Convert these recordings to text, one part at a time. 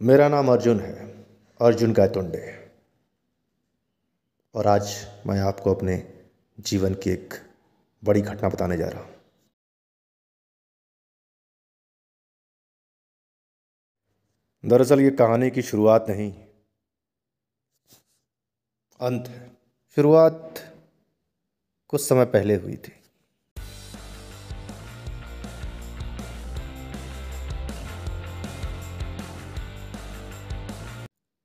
मेरा नाम अर्जुन है, अर्जुन गायतोंडे। और आज मैं आपको अपने जीवन की एक बड़ी घटना बताने जा रहा हूँ। दरअसल ये कहानी की शुरुआत नहीं, अंत है। शुरुआत कुछ समय पहले हुई थी।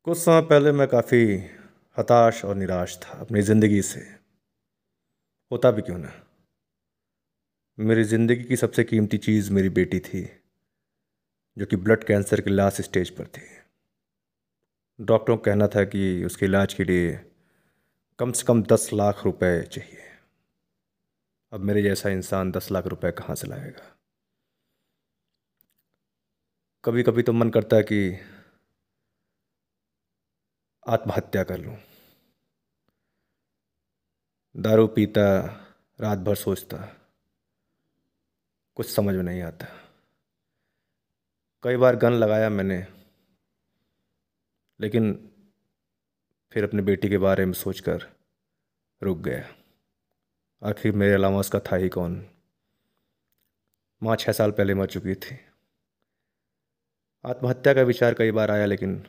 कुछ समय पहले मैं काफ़ी हताश और निराश था अपनी ज़िंदगी से। होता भी क्यों ना, मेरी ज़िंदगी की सबसे कीमती चीज़ मेरी बेटी थी, जो कि ब्लड कैंसर के लास्ट स्टेज पर थी। डॉक्टरों का कहना था कि उसके इलाज के लिए कम से कम 10 लाख रुपए चाहिए। अब मेरे जैसा इंसान 10 लाख रुपए कहाँ से लाएगा? कभी कभी तो मन करता है कि आत्महत्या कर लूं। दारू पीता, रात भर सोचता, कुछ समझ में नहीं आता। कई बार गन लगाया मैंने, लेकिन फिर अपनी बेटी के बारे में सोचकर रुक गया। आखिर मेरे अलावा उसका था ही कौन? माँ 6 साल पहले मर चुकी थी। आत्महत्या का विचार कई बार आया, लेकिन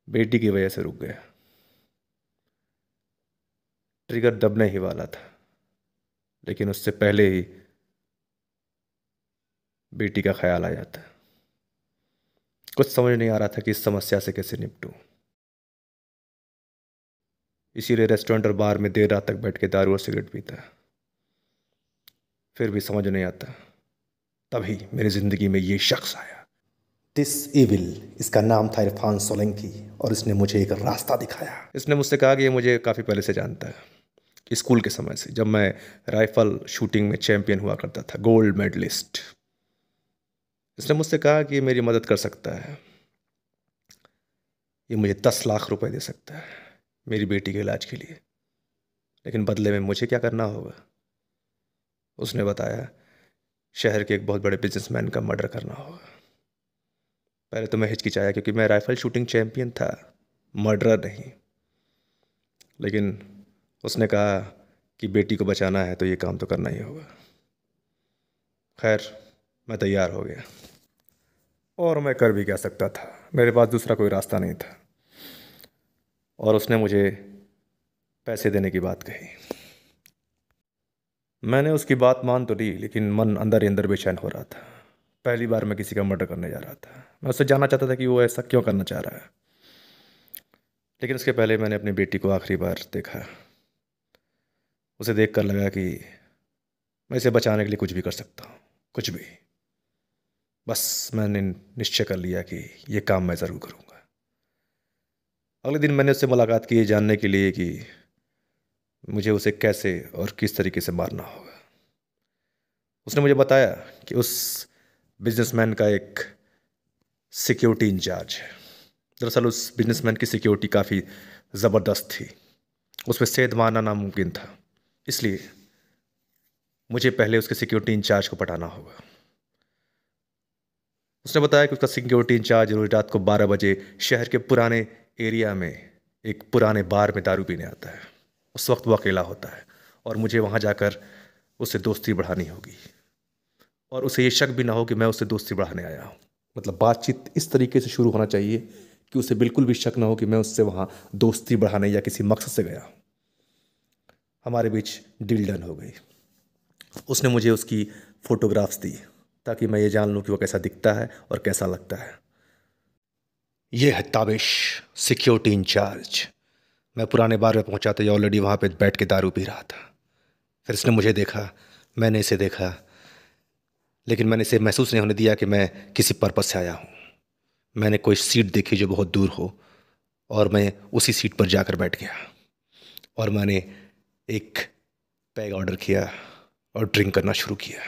बेटी की वजह से रुक गया। ट्रिगर दबने ही वाला था, लेकिन उससे पहले ही बेटी का ख्याल आ जाता। कुछ समझ नहीं आ रहा था कि इस समस्या से कैसे निपटूं। इसीलिए रेस्टोरेंट और बार में देर रात तक बैठ के दारू और सिगरेट पीता। फिर भी समझ नहीं आता। तभी मेरी जिंदगी में ये शख्स आया, दिस इविल। इसका नाम था इरफान सोलंकी, और इसने मुझे एक रास्ता दिखाया। इसने मुझसे कहा कि ये मुझे काफ़ी पहले से जानता है, स्कूल के समय से, जब मैं राइफल शूटिंग में चैंपियन हुआ करता था, गोल्ड मेडलिस्ट। इसने मुझसे कहा कि ये मेरी मदद कर सकता है। ये मुझे 10 लाख रुपए दे सकता है मेरी बेटी के इलाज के लिए, लेकिन बदले में मुझे क्या करना होगा? उसने बताया, शहर के एक बहुत बड़े बिजनेसमैन का मर्डर करना होगा। पहले तो मैं हिचकिचाया, क्योंकि मैं राइफल शूटिंग चैंपियन था, मर्डरर नहीं। लेकिन उसने कहा कि बेटी को बचाना है तो ये काम तो करना ही होगा। खैर, मैं तैयार हो गया, और मैं कर भी क्या सकता था? मेरे पास दूसरा कोई रास्ता नहीं था। और उसने मुझे पैसे देने की बात कही। मैंने उसकी बात मान तो ली, लेकिन मन अंदर ही अंदर बेचैन हो रहा था। पहली बार मैं किसी का मर्डर करने जा रहा था। मैं उससे जानना चाहता था कि वो ऐसा क्यों करना चाह रहा है। लेकिन उसके पहले मैंने अपनी बेटी को आखिरी बार देखा। उसे देखकर लगा कि मैं इसे बचाने के लिए कुछ भी कर सकता हूँ, कुछ भी। बस मैंने निश्चय कर लिया कि ये काम मैं ज़रूर करूँगा। अगले दिन मैंने उससे मुलाकात की, जानने के लिए कि मुझे उसे कैसे और किस तरीके से मारना होगा। उसने मुझे बताया कि उस बिजनेसमैन का एक सिक्योरिटी इंचार्ज है। दरअसल उस बिजनेसमैन की सिक्योरिटी काफ़ी ज़बरदस्त थी, उसमें सेध मारना नामुमकिन था। इसलिए मुझे पहले उसके सिक्योरिटी इंचार्ज को पटाना होगा। उसने बताया कि उसका सिक्योरिटी इंचार्ज रोज रात को 12 बजे शहर के पुराने एरिया में एक पुराने बार में दारू पीने आता है। उस वक्त वो अकेला होता है, और मुझे वहाँ जाकर उससे दोस्ती बढ़ानी होगी, और उसे ये शक भी ना हो कि मैं उससे दोस्ती बढ़ाने आया हूँ। मतलब बातचीत इस तरीके से शुरू होना चाहिए कि उसे बिल्कुल भी शक ना हो कि मैं उससे वहाँ दोस्ती बढ़ाने या किसी मकसद से गया हूँ। हमारे बीच डील डन हो गई। उसने मुझे उसकी फ़ोटोग्राफ्स दी, ताकि मैं ये जान लूँ कि वो कैसा दिखता है और कैसा लगता है। ये है ताबिश, सिक्योरिटी इंचार्ज। मैं पुराने बार में पहुंचा तो ये ऑलरेडी वहाँ पे बैठ के दारू पी रहा था। फिर इसने मुझे देखा, मैंने इसे देखा, लेकिन मैंने इसे महसूस नहीं होने दिया कि मैं किसी पर्पस से आया हूँ। मैंने कोई सीट देखी जो बहुत दूर हो, और मैं उसी सीट पर जाकर बैठ गया, और मैंने एक पैग ऑर्डर किया और ड्रिंक करना शुरू किया।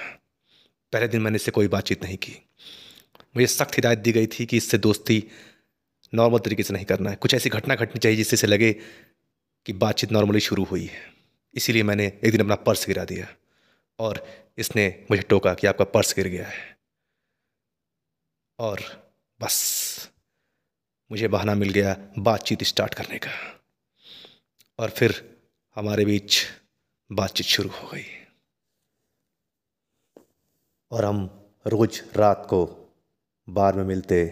पहले दिन मैंने इससे कोई बातचीत नहीं की। मुझे सख्त हिदायत दी गई थी कि इससे दोस्ती नॉर्मल तरीके से नहीं करना है। कुछ ऐसी घटना घटनी चाहिए जिससे इसे लगे कि बातचीत नॉर्मली शुरू हुई है। इसीलिए मैंने एक दिन अपना पर्स गिरा दिया, और इसने मुझे टोका कि आपका पर्स गिर गया है। और बस मुझे बहाना मिल गया बातचीत स्टार्ट करने का। और फिर हमारे बीच बातचीत शुरू हो गई और हम रोज रात को बार में मिलते,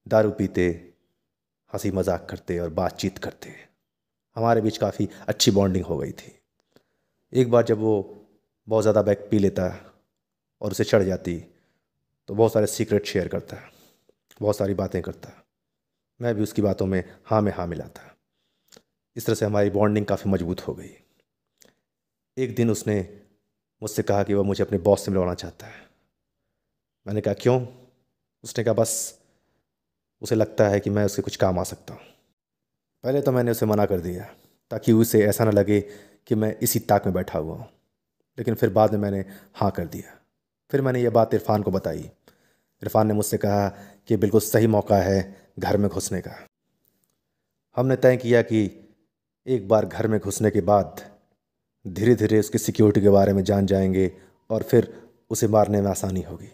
दारू पीते, हंसी मजाक करते और बातचीत करते। हमारे बीच काफ़ी अच्छी बॉन्डिंग हो गई थी। एक बार जब वो बहुत ज़्यादा बैग पी लेता और उसे चढ़ जाती तो बहुत सारे सीक्रेट शेयर करता, बहुत सारी बातें करता। मैं भी उसकी बातों में हाँ मिलाता। इस तरह से हमारी बॉन्डिंग काफ़ी मजबूत हो गई। एक दिन उसने मुझसे कहा कि वह मुझे अपने बॉस से मिलवाना चाहता है। मैंने कहा क्यों? उसने कहा बस उसे लगता है कि मैं उसके कुछ काम आ सकता हूँ। पहले तो मैंने उसे मना कर दिया ताकि उसे ऐसा ना लगे कि मैं इसी ताक में बैठा हुआ हूँ, लेकिन फिर बाद में मैंने हाँ कर दिया। फिर मैंने ये बात इरफान को बताई। इरफान ने मुझसे कहा कि बिल्कुल सही मौका है घर में घुसने का। हमने तय किया कि एक बार घर में घुसने के बाद धीरे धीरे उसकी सिक्योरिटी के बारे में जान जाएंगे और फिर उसे मारने में आसानी होगी।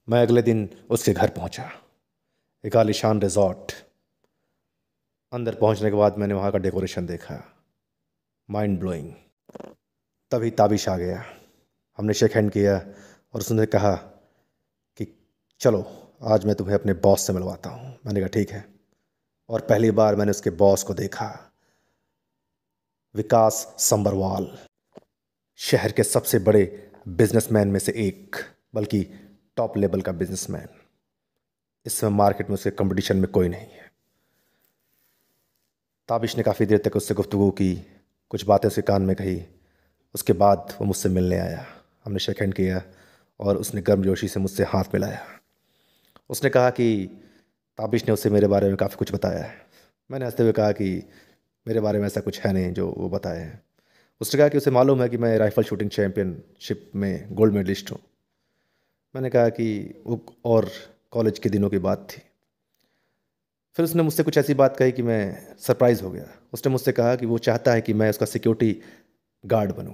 मैं अगले दिन उसके घर पहुंचा, एक आलीशान रिजॉर्ट। अंदर पहुंचने के बाद मैंने वहाँ का डेकोरेशन देखा, माइंड ब्लोइंग। तभी ताबिश आ गया। हमने शेक हैंड किया और उसने कहा कि चलो आज मैं तुम्हें अपने बॉस से मिलवाता हूँ। मैंने कहा ठीक है। और पहली बार मैंने उसके बॉस को देखा, विकास संबरवाल, शहर के सबसे बड़े बिजनेसमैन में से एक, बल्कि टॉप लेवल का बिजनेसमैन। इस समय मार्केट में उसके कंपटीशन में कोई नहीं है। ताबिश ने काफ़ी देर तक उससे गुफ्तगू की, कुछ बातें उसके कान में कही। उसके बाद वो मुझसे मिलने आया। हमने शेक हैंड किया और उसने गर्मजोशी से मुझसे हाथ मिलाया। उसने कहा कि ताबिश ने उससे मेरे बारे में काफ़ी कुछ बताया है। मैंने हंसते हुए कहा कि मेरे बारे में ऐसा कुछ है नहीं जो वो बताए हैं। उसने कहा कि उसे मालूम है कि मैं राइफ़ल शूटिंग चैम्पियनशिप में गोल्ड मेडलिस्ट हूँ। मैंने कहा कि वो और कॉलेज के दिनों की बात थी। फिर उसने मुझसे कुछ ऐसी बात कही कि मैं सरप्राइज़ हो गया। उसने मुझसे कहा कि वो चाहता है कि मैं उसका सिक्योरिटी गार्ड बनूं,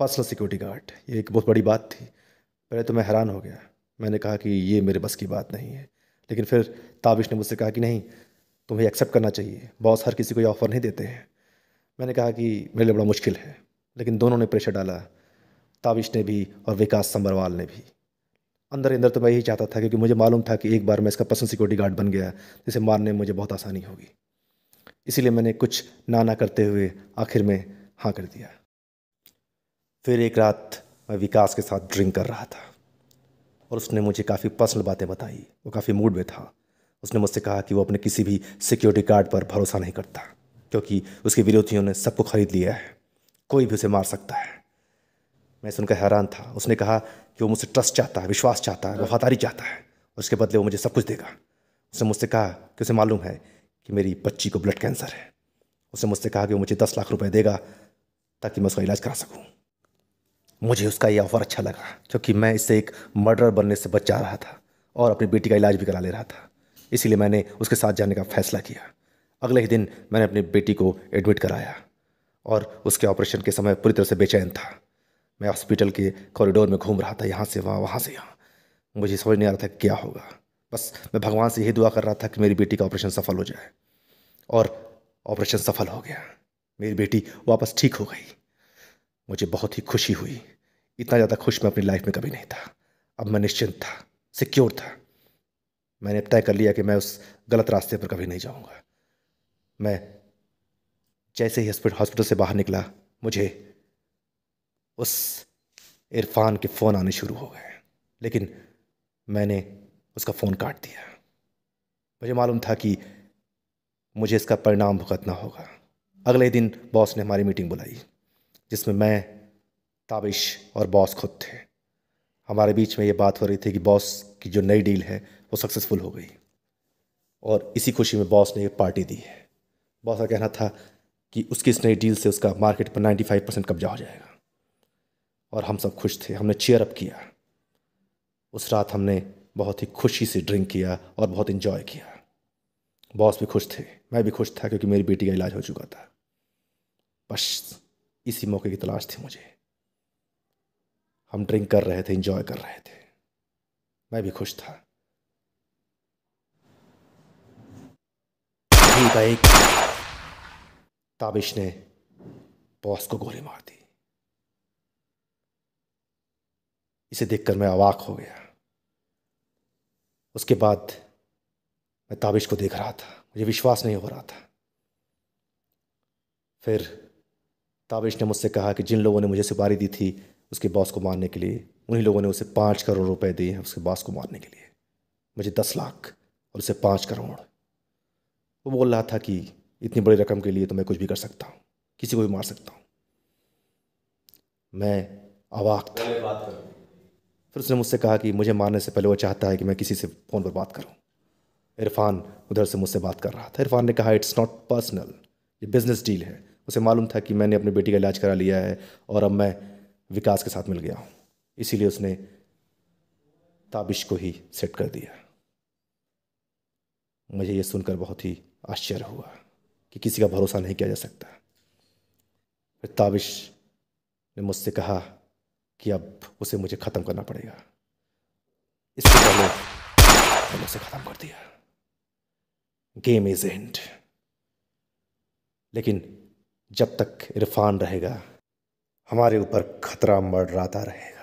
पर्सनल सिक्योरिटी गार्ड। ये एक बहुत बड़ी बात थी। पहले तो मैं हैरान हो गया। मैंने कहा कि ये मेरे बस की बात नहीं है। लेकिन फिर ताबिश ने मुझसे कहा कि नहीं, तुम्हें एक्सेप्ट करना चाहिए, बॉस हर किसी को ये ऑफ़र नहीं देते हैं। मैंने कहा कि मेरे लिए बड़ा मुश्किल है, लेकिन दोनों ने प्रेशर डाला, ताबिश ने भी और विकास संबरवाल ने भी। अंदर अंदर तो मैं यही चाहता था, क्योंकि मुझे मालूम था कि एक बार मैं इसका पर्सनल सिक्योरिटी गार्ड बन गया, जिसे मारने में मुझे बहुत आसानी होगी। इसीलिए मैंने कुछ ना ना करते हुए आखिर में हाँ कर दिया। फिर एक रात मैं विकास के साथ ड्रिंक कर रहा था और उसने मुझे काफ़ी पर्सनल बातें बताई। वो काफ़ी मूड में था। उसने मुझसे कहा कि वो अपने किसी भी सिक्योरिटी गार्ड पर भरोसा नहीं करता, क्योंकि उसके विरोधियों ने सबको खरीद लिया है, कोई भी उसे मार सकता है। मैं सुनकर हैरान था। उसने कहा कि वो मुझसे ट्रस्ट चाहता है, विश्वास चाहता है, वफादारी चाहता है, और उसके बदले वो मुझे सब कुछ देगा। उसने मुझसे कहा कि उसे मालूम है कि मेरी बच्ची को ब्लड कैंसर है। उसने मुझसे कहा कि वो मुझे 10 लाख रुपए देगा ताकि मैं उसका इलाज करा सकूं। मुझे उसका यह ऑफ़र अच्छा लगा, क्योंकि मैं इससे एक मर्डर बनने से बच जा रहा था और अपनी बेटी का इलाज भी करा ले रहा था। इसीलिए मैंने उसके साथ जाने का फ़ैसला किया। अगले ही दिन मैंने अपनी बेटी को एडमिट कराया और उसके ऑपरेशन के समय पूरी तरह से बेचैन था। मैं हॉस्पिटल के कॉरिडोर में घूम रहा था, यहाँ से वहाँ, वहाँ से यहाँ। मुझे समझ नहीं आ रहा था कि क्या होगा। बस मैं भगवान से यही दुआ कर रहा था कि मेरी बेटी का ऑपरेशन सफल हो जाए। और ऑपरेशन सफल हो गया। मेरी बेटी वापस ठीक हो गई। मुझे बहुत ही खुशी हुई। इतना ज़्यादा खुश मैं अपनी लाइफ में कभी नहीं था। अब मैं निश्चिंत था, सिक्योर था। मैंने तय कर लिया कि मैं उस गलत रास्ते पर कभी नहीं जाऊंगा। मैं जैसे ही हॉस्पिटल से बाहर निकला, मुझे उस इरफान के फ़ोन आने शुरू हो गए, लेकिन मैंने उसका फ़ोन काट दिया। मुझे मालूम था कि मुझे इसका परिणाम भुगतना होगा। अगले दिन बॉस ने हमारी मीटिंग बुलाई, जिसमें मैं, ताबिश और बॉस खुद थे। हमारे बीच में ये बात हो रही थी कि बॉस की जो नई डील है वो सक्सेसफुल हो गई, और इसी खुशी में बॉस ने एक पार्टी दी है। बॉस का कहना था कि उसकी इस नई डील से उसका मार्केट पर 95% कब्जा हो जाएगा, और हम सब खुश थे। हमने चीयर अप किया। उस रात हमने बहुत ही खुशी से ड्रिंक किया और बहुत इन्जॉय किया। बॉस भी खुश थे, मैं भी खुश था, क्योंकि मेरी बेटी का इलाज हो चुका था। बस इसी मौके की तलाश थी मुझे। हम ड्रिंक कर रहे थे, इन्जॉय कर रहे थे। मैं भी खुश था। तभी एकाएक ताबिश ने बॉस को गोली मार दी। इसे देखकर मैं अवाक हो गया। उसके बाद मैं ताबिश को देख रहा था, मुझे विश्वास नहीं हो रहा था। फिर ताबिश ने मुझसे कहा कि जिन लोगों ने मुझे सुपारी दी थी उसके बॉस को मारने के लिए, उन्हीं लोगों ने उसे 5 करोड़ रुपए दिए हैं उसके बॉस को मारने के लिए। मुझे 10 लाख और उसे 5 करोड़। वो बोल रहा था कि इतनी बड़ी रकम के लिए तो मैं कुछ भी कर सकता हूँ, किसी को भी मार सकता हूँ। मैं अवाक था। फिर उसने मुझसे कहा कि मुझे मारने से पहले वो चाहता है कि मैं किसी से फ़ोन पर बात करूं। इरफान उधर से मुझसे बात कर रहा था। इरफान ने कहा इट्स नॉट पर्सनल, ये बिजनेस डील है। उसे मालूम था कि मैंने अपनी बेटी का इलाज करा लिया है और अब मैं विकास के साथ मिल गया हूँ, इसीलिए उसने ताबिश को ही सेट कर दिया। मुझे ये सुनकर बहुत ही आश्चर्य हुआ कि किसी का भरोसा नहीं किया जा सकता। फिर ताबिश ने मुझसे कहा कि अब उसे मुझे ख़त्म करना पड़ेगा। इससे पहले मैंने उसे ख़त्म कर दिया। Game is and. लेकिन जब तक इरफान रहेगा हमारे ऊपर खतरा मंडराता रहेगा।